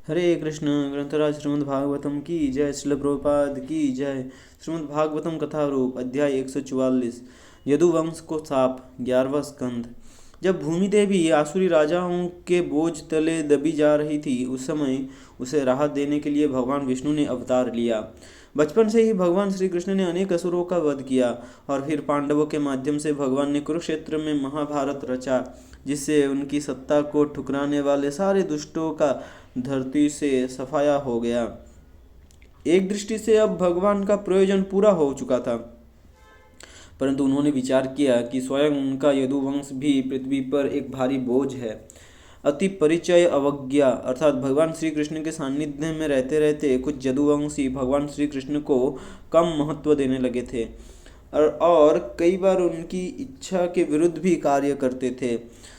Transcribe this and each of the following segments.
हरे कृष्ण। ग्रंथराज श्रीमद् भागवतम की जय। श्रील प्रभुपाद की जय। श्रीमद् भागवतम कथा रूप अध्याय 144। यदुवंश को साप। 11वां स्कंध। जब भूमि देवी आसुरी राजाओं के बोझ तले दबी जा रही थी, उस समय उसे राहत देने के लिए भगवान विष्णु ने अवतार लिया। बचपन से ही भगवान श्री कृष्ण ने अनेक असुरों का वध किया और फिर पांडवों के माध्यम से भगवान ने कुरुक्षेत्र में महाभारत रचा, जिससे उनकी सत्ता को ठुकराने वाले सारे दुष्टों का धरती से सफाया हो गया। एक दृष्टि से अब भगवान का प्रयोजन पूरा हो चुका था, परंतु उन्होंने विचार किया कि स्वयं उनका यदुवंश भी पृथ्वी पर एक भारी बोझ है। अति परिचय अवज्ञा अर्थात भगवान श्री कृष्ण के सानिध्य में रहते रहते कुछ यदुवंशी भगवान श्री कृष्ण को कम महत्व देने लगे थे और कई बार उनकी इच्छा के विरुद्ध भी कार्य करते थे।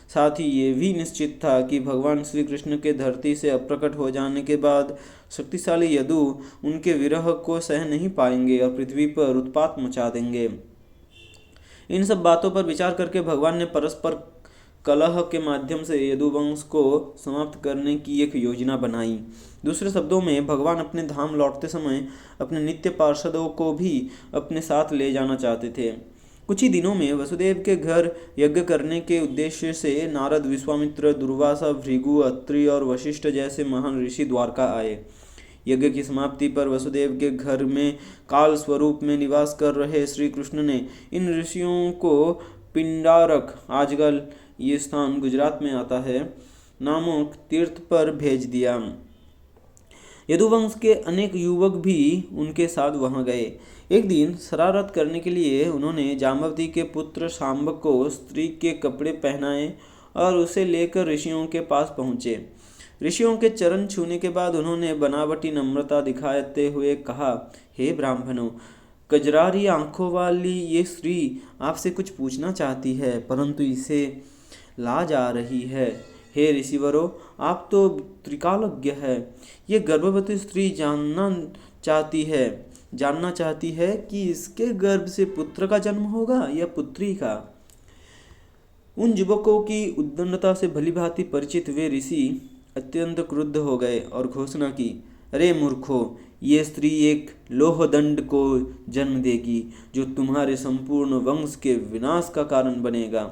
साथ ही ये भी निश्चित था कि भगवान श्री कृष्ण के धरती से अप्रकट हो जाने के बाद शक्तिशाली यदु उनके विरह को सह नहीं पाएंगे और पृथ्वी पर उत्पात मचा देंगे। इन सब बातों पर विचार करके भगवान ने परस्पर कलह के माध्यम से यदुवंश को समाप्त करने की एक योजना बनाई। दूसरे शब्दों में, भगवान अपने धाम लौटते समय अपने नित्य पार्षदों को भी अपने साथ ले जाना चाहते थे। कुछ ही दिनों में वसुदेव के घर यज्ञ करने के उद्देश्य से नारद, विश्वामित्र, दुर्वासा, भृगु, अत्रि और वशिष्ठ जैसे महान ऋषि द्वारका आए। यज्ञ की समाप्ति पर वसुदेव के घर में काल स्वरूप में निवास कर रहे श्री कृष्ण ने इन ऋषियों को पिंडारक, आजकल ये स्थान गुजरात में आता है, नामक तीर्थ पर भेज दिया। यदुवंश के अनेक युवक भी उनके साथ वहां गए। एक दिन शरारत करने के लिए उन्होंने जाम्बवती के पुत्र शांब को स्त्री के कपड़े पहनाए और उसे लेकर ऋषियों के पास पहुँचे। ऋषियों के चरण छूने के बाद उन्होंने बनावटी नम्रता दिखाते हुए कहा, हे ब्राह्मणों, कजरारी आंखों वाली ये स्त्री आपसे कुछ पूछना चाहती है, परंतु इसे लाज आ रही है। हे ऋषिवरों, आप तो त्रिकालज्ञ है। ये गर्भवती स्त्री जानना चाहती है कि इसके गर्भ से पुत्र का जन्म होगा या पुत्री का। उन युवकों की उद्दंडता से भलीभांति परिचित वे ऋषि अत्यंत क्रुद्ध हो गए और घोषणा की, अरे मूर्खों, ये स्त्री एक लोहदंड को जन्म देगी जो तुम्हारे संपूर्ण वंश के विनाश का कारण बनेगा।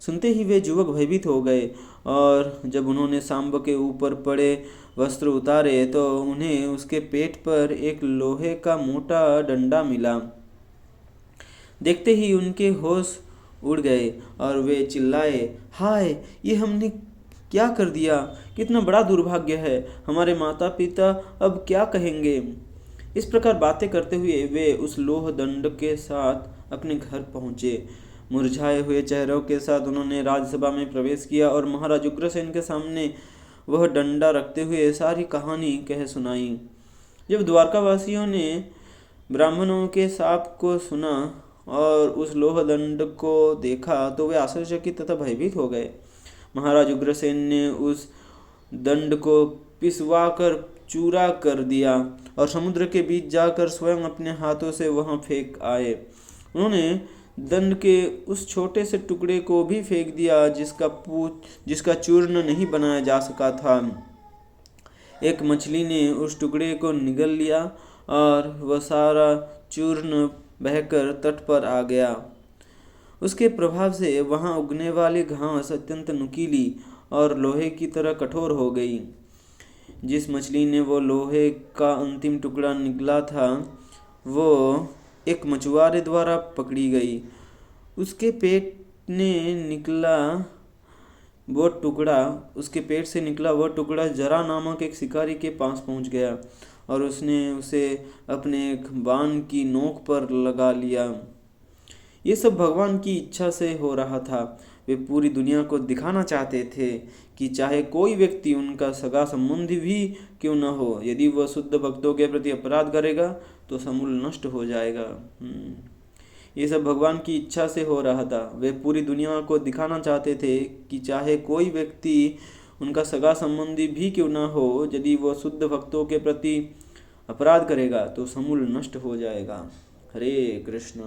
सुनते ही वे युवक भयभीत हो गए और जब उन्होंने सांब के ऊपर पड़े वस्त्र उतारे तो उन्हें उसके पेट पर एक लोहे का मोटा डंडा मिला। देखते ही उनके होश उड़ गए और वे चिल्लाए, हाय, ये हमने क्या कर दिया? कितना बड़ा दुर्भाग्य है। हमारे माता पिता अब क्या कहेंगे? इस प्रकार बातें करते हुए वे उस लोह दंड के साथ अपने घर पहुँचे। मुरझाए हुए चेहरों के साथ उन्होंने राज्यसभा में प्रवेश किया और महाराज उग्रसेन के सामने वह डंडा रखते हुए सारी कहानी कह सुनाई। जब द्वारकावासियों ने ब्राह्मणों के शाप को सुना और उस लोह दंड को देखा तो वे आश्चर्यचकित तथा भयभीत हो गए। महाराज उग्रसेन ने उस दंड को पिसवाकर चूरा कर दिया और समुद्र के बीच जाकर स्वयं अपने हाथों से वहां फेंक आए। उन्होंने दंड के उस छोटे से टुकड़े को भी फेंक दिया जिसका चूर्ण नहीं बनाया जा सका था। एक मछली ने उस टुकड़े को निगल लिया और वह सारा चूर्ण बहकर तट पर आ गया। उसके प्रभाव से वहां उगने वाली घास अत्यंत नुकीली और लोहे की तरह कठोर हो गई। जिस मछली ने वो लोहे का अंतिम टुकड़ा निगला था, वो एक मछुआरे द्वारा पकड़ी गई। उसके पेट से निकला वो टुकड़ा जरा नामक एक शिकारी के पास पहुंच गया और उसने उसे अपने एक बाण की नोक पर लगा लिया। ये सब भगवान की इच्छा से हो रहा था। वे पूरी दुनिया को दिखाना चाहते थे कि चाहे कोई व्यक्ति उनका सगा संबंधी भी क्यों न हो, यदि वह शुद्ध भक्तों के प्रति अपराध करेगा तो समूल नष्ट हो जाएगा। ये सब भगवान की इच्छा से हो रहा था। वे पूरी दुनिया को दिखाना चाहते थे कि चाहे कोई व्यक्ति उनका सगा संबंधी भी क्यों न हो, यदि वह शुद्ध भक्तों के प्रति अपराध करेगा तो समूल नष्ट हो जाएगा। हरे कृष्ण।